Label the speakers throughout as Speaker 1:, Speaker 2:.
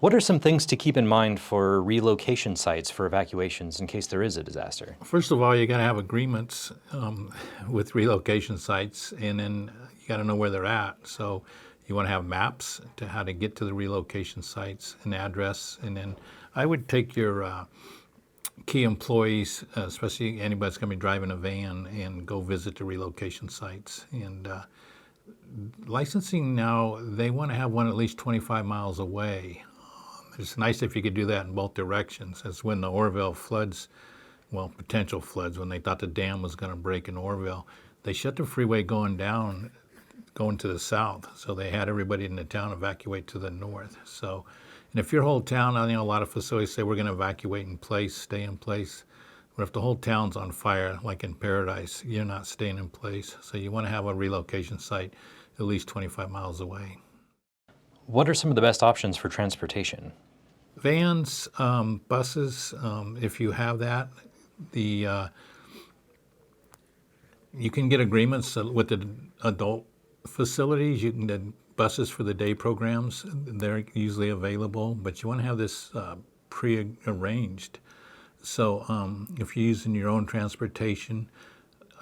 Speaker 1: What are some things to keep in mind for relocation sites for evacuations in case there is a disaster?
Speaker 2: First of all, you got to have agreements with relocation sites, and then you got to know where they're at. So you want to have maps to how to get to the relocation sites, an address, and then I would take your key employees, especially anybody that's going to be driving a van, and go visit the relocation sites. And licensing now, they want to have one at least 25 miles away. It's nice if you could do that in both directions. That's when the Orville floods, well, potential floods, when they thought the dam was going to break in Orville, they shut the freeway going down, going to the south. So they had everybody in the town evacuate to the north. So, and if your whole town, I know a lot of facilities say we're going to evacuate in place, stay in place. But if the whole town's on fire, like in Paradise, you're not staying in place. So you want to have a relocation site at least 25 miles away.
Speaker 1: What are some of the best options for transportation?
Speaker 2: Vans, buses, if you have that, you can get agreements with the adult facilities. You can get buses for the day programs. They're usually available, but you want to have this pre-arranged. So if you're using your own transportation,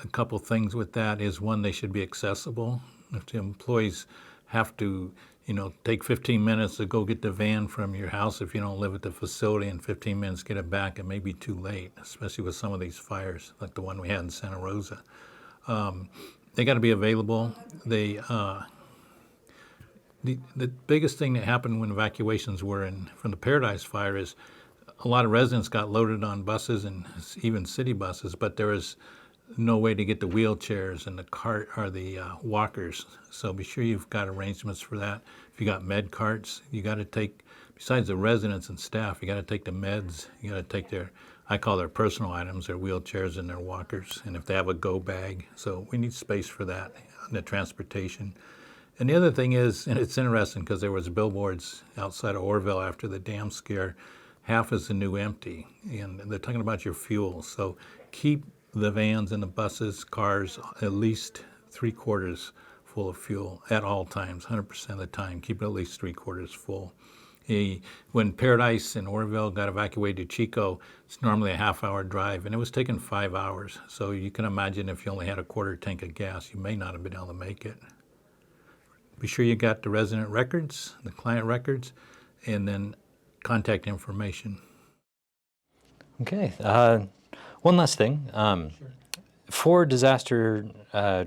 Speaker 2: a couple things with that is, one, they should be accessible. If the employees have to, take 15 minutes to go get the van from your house if you don't live at the facility, and 15 minutes get it back, it may be too late, especially with some of these fires, like the one we had in Santa Rosa. They got to be available. The biggest thing that happened when evacuations were from the Paradise Fire is a lot of residents got loaded on buses and even city buses, but there was no way to get the wheelchairs and the cart or the walkers. So be sure you've got arrangements for that. If you got med carts, you got to take, besides the residents and staff, you got to take the meds. You got to take I call their personal items, their wheelchairs and their walkers, and if they have a go bag. So we need space for that, the transportation. And the other thing is, and it's interesting because there was billboards outside of Orville after the dam scare, half is the new empty, and they're talking about your fuel. So keep the vans and the buses, cars, at least 3/4 full of fuel at all times, 100% of the time. Keep it at least 3/4 full. When Paradise and Orville got evacuated to Chico, it's normally a half-hour drive, and it was taking 5 hours. So you can imagine if you only had a quarter tank of gas, you may not have been able to make it. Be sure you got the resident records, the client records, and then contact information.
Speaker 1: Okay. One last thing.
Speaker 2: Sure.
Speaker 1: For disaster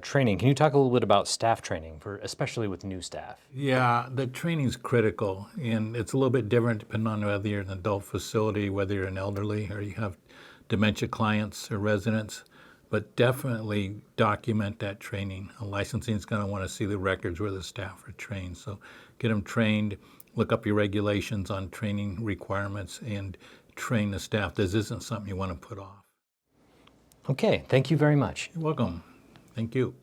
Speaker 1: training, can you talk a little bit about staff training, especially with new staff?
Speaker 2: Yeah, the training's critical, and it's a little bit different depending on whether you're in an adult facility, whether you're an elderly, or you have dementia clients or residents. But definitely document that training. A licensing is going to want to see the records where the staff are trained. So get them trained, look up your regulations on training requirements, and train the staff. This isn't something you want to put off.
Speaker 1: Okay, thank you very much.
Speaker 2: You're welcome. Thank you.